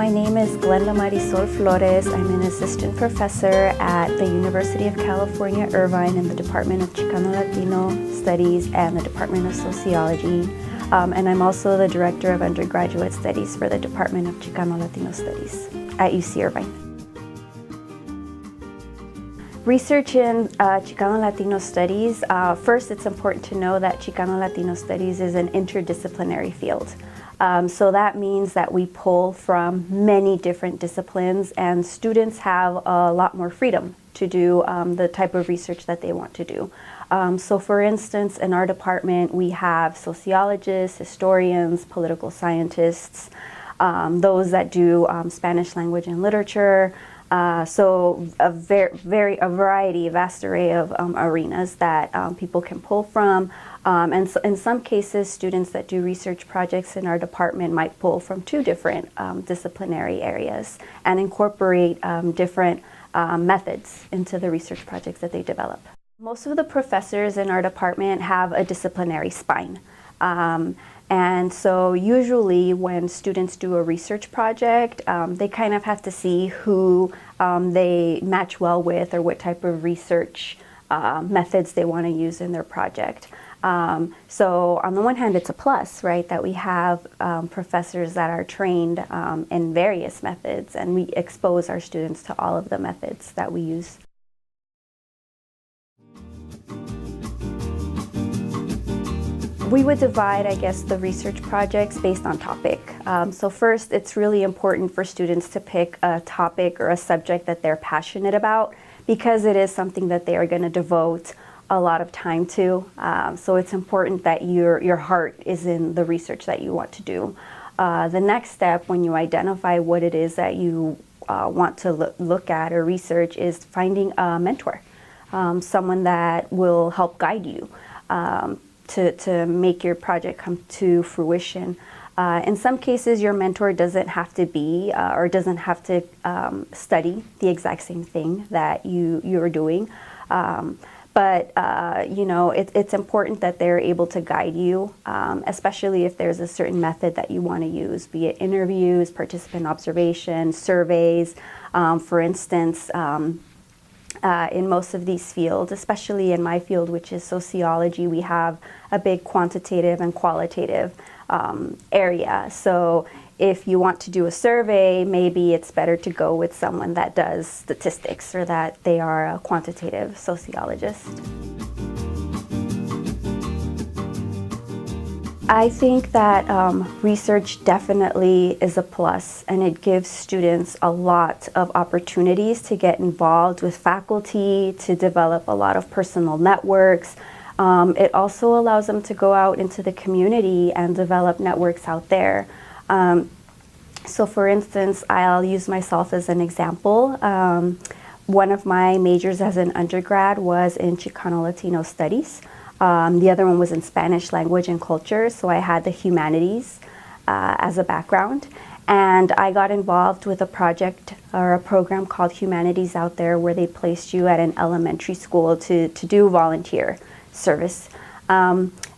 My name is Glenda Marisol Flores. I'm an assistant professor at the University of California, Irvine in the Department of Chicano Latino Studies and the Department of Sociology. And I'm also the Director of Undergraduate Studies for the Department of Chicano Latino Studies at UC Irvine. Research in Chicano Latino Studies, first it's important to know that Chicano Latino Studies is an interdisciplinary field. So that means that we pull from many different disciplines, and students have a lot more freedom to do the type of research that they want to do. So for instance, in our department we have sociologists, historians, political scientists, those that do Spanish language and literature, so a variety, a vast array of arenas that people can pull from. And so in some cases, students that do research projects in our department might pull from two different disciplinary areas and incorporate different methods into the research projects that they develop. Most of the professors in our department have a disciplinary spine. And so usually when students do a research project, they kind of have to see who they match well with or what type of research methods they want to use in their project. So on the one hand, it's a plus, right, that we have professors that are trained in various methods, and we expose our students to all of the methods that we use. We would divide, I guess, the research projects based on topic. So first, it's really important for students to pick a topic or a subject that they're passionate about, because it is something that they are going to devote a lot of time to. So it's important that your heart is in the research that you want to do. The next step, when you identify what it is that you want to look at or research, is finding a mentor, someone that will help guide you to make your project come to fruition. In some cases, your mentor doesn't have to be or doesn't have to study the exact same thing that you're doing. But you know, it's important that they're able to guide you, especially if there's a certain method that you want to use, be it interviews, participant observation, surveys. For instance, in most of these fields, especially in my field, which is sociology, we have a big quantitative and qualitative area. So if you want to do a survey, maybe it's better to go with someone that does statistics or that they are a quantitative sociologist. I think that research definitely is a plus, and it gives students a lot of opportunities to get involved with faculty, to develop a lot of personal networks. It also allows them to go out into the community and develop networks out there. So for instance, I'll use myself as an example. One of my majors as an undergrad was in Chicano Latino Studies. The other one was in Spanish language and culture, so I had the humanities as a background. And I got involved with a project or a program called Humanities Out There, where they placed you at an elementary school to do volunteer service.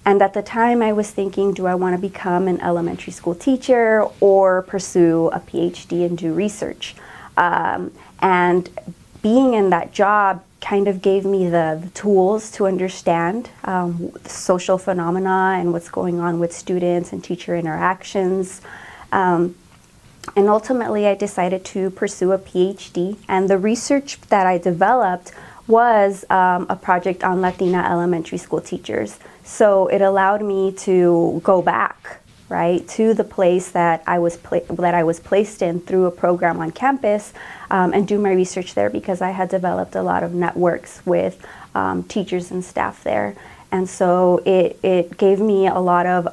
And at the time I was thinking, do I want to become an elementary school teacher or pursue a PhD and do research? And being in that job kind of gave me the tools to understand social phenomena and what's going on with students and teacher interactions. And ultimately I decided to pursue a PhD, and the research that I developed was a project on Latina elementary school teachers. So it allowed me to go back, right, to the place that I was placed in through a program on campus, and do my research there, because I had developed a lot of networks with teachers and staff there. And so it gave me a lot of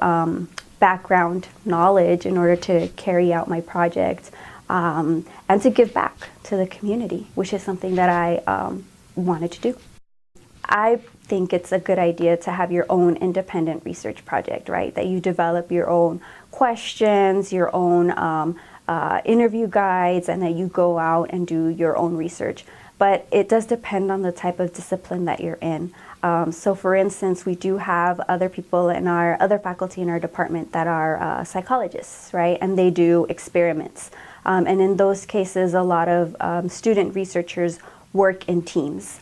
background knowledge in order to carry out my project and to give back to the community, which is something that I wanted to do. I think it's a good idea to have your own independent research project, right? That you develop your own questions, your own interview guides, and that you go out and do your own research. But it does depend on the type of discipline that you're in. So for instance, we do have other people in our other faculty in our department that are psychologists, right? And they do experiments. And in those cases, a lot of student researchers work in teams.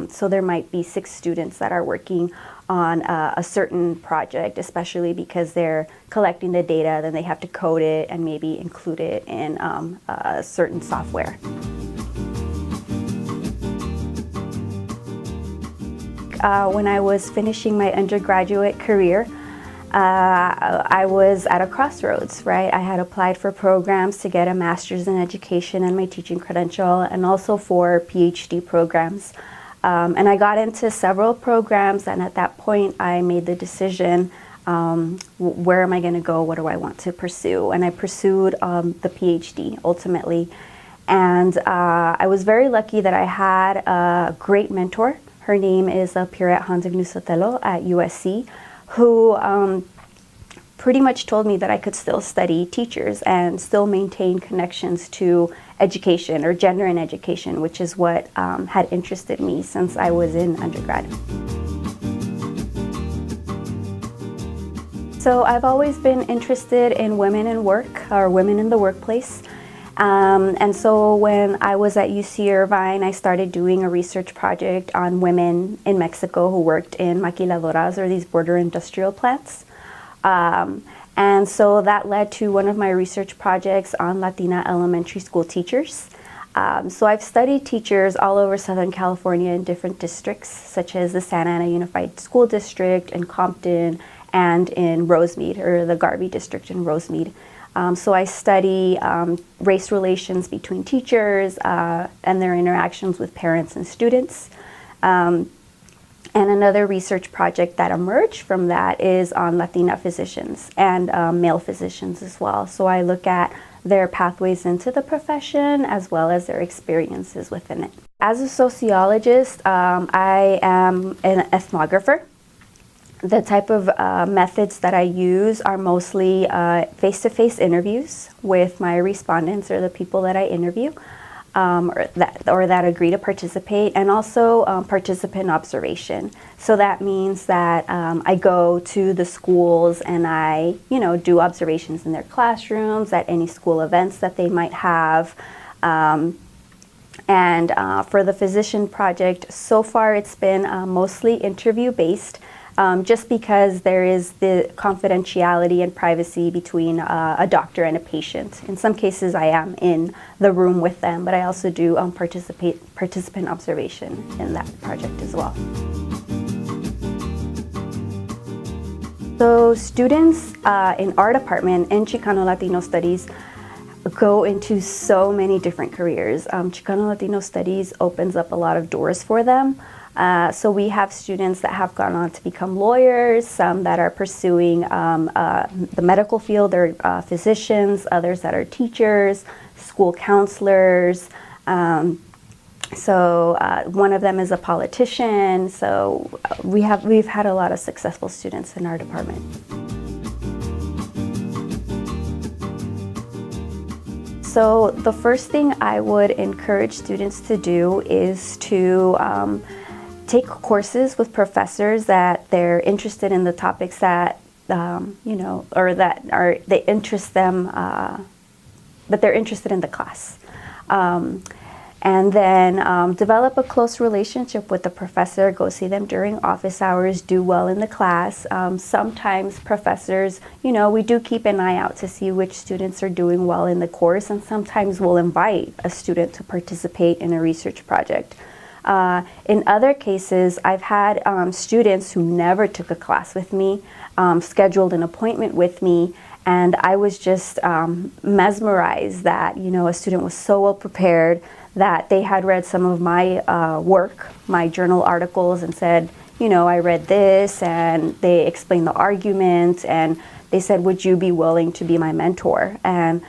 So there might be 6 students that are working on a certain project, especially because they're collecting the data, then they have to code it and maybe include it in a certain software. When I was finishing my undergraduate career, I was at a crossroads, right? I had applied for programs to get a master's in education and my teaching credential, and also for PhD programs. And I got into several programs, and at that point I made the decision, where am I going to go? What do I want to pursue? And I pursued the PhD ultimately. And I was very lucky that I had a great mentor. Her name is Piret Hanzig-Nusatelo at USC, who pretty much told me that I could still study teachers and still maintain connections to education or gender in education, which is what had interested me since I was in undergrad. So I've always been interested in women in work, or women in the workplace. And so when I was at UC Irvine, I started doing a research project on women in Mexico who worked in maquiladoras, or these border industrial plants. And so that led to one of my research projects on Latina elementary school teachers. So I've studied teachers all over Southern California in different districts, such as the Santa Ana Unified School District in Compton and in Rosemead, or the Garvey District in Rosemead. So I study race relations between teachers and their interactions with parents and students. And another research project that emerged from that is on Latina physicians and male physicians as well. So I look at their pathways into the profession as well as their experiences within it. As a sociologist, I am an ethnographer. The type of methods that I use are mostly face-to-face interviews with my respondents, or the people that I interview, or that agree to participate, and also participant observation. So that means that I go to the schools and I, do observations in their classrooms, at any school events that they might have. And for the physician project, so far it's been mostly interview-based. Just because there is the confidentiality and privacy between a doctor and a patient. In some cases I am in the room with them, but I also do participant observation in that project as well. So students in our department in Chicano Latino Studies go into so many different careers. Chicano Latino Studies opens up a lot of doors for them. So we have students that have gone on to become lawyers, some that are pursuing the medical field, they're physicians, others that are teachers, school counselors. So one of them is a politician. So we've had a lot of successful students in our department. So the first thing I would encourage students to do is to take courses with professors that they're interested in the topics that, or that they interest them, that they're interested in the class. And then develop a close relationship with the professor, go see them during office hours, do well in the class. Sometimes professors, we do keep an eye out to see which students are doing well in the course, and sometimes we'll invite a student to participate in a research project. In other cases, I've had students who never took a class with me, scheduled an appointment with me, and I was just mesmerized that, a student was so well prepared, that they had read some of my work, my journal articles, and said, I read this, and they explained the argument, and they said, would you be willing to be my mentor? And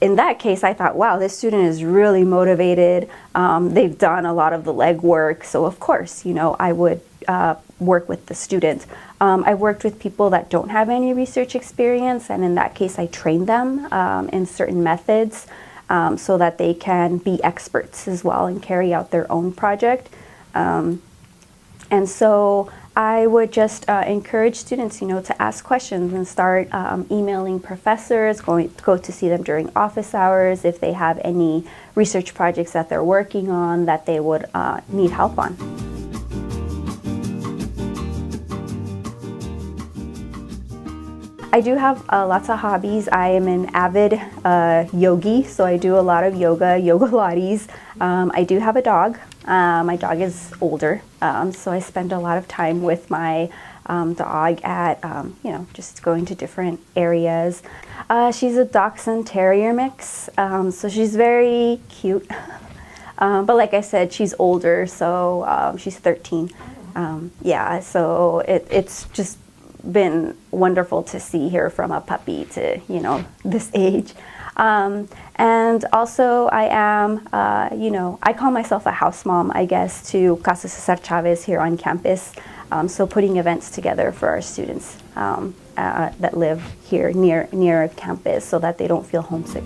in that case, I thought, wow, this student is really motivated. They've done a lot of the legwork, so of course, I would work with the student. I've worked with people that don't have any research experience, and in that case, I train them in certain methods so that they can be experts as well and carry out their own project. And so I would just encourage students, to ask questions and start emailing professors, go to see them during office hours if they have any research projects that they're working on that they would need help on. I do have lots of hobbies. I am an avid yogi, so I do a lot of yoga Pilates. I do have a dog. My dog is older, so I spend a lot of time with my dog at, just going to different areas. She's a Dachshund Terrier mix, so she's very cute. But like I said, she's older, so she's 13. So it's just been wonderful to see her from a puppy to, this age. And also I am, I call myself a house mom, I guess, to Casa Cesar Chavez here on campus. So putting events together for our students that live here near campus so that they don't feel homesick.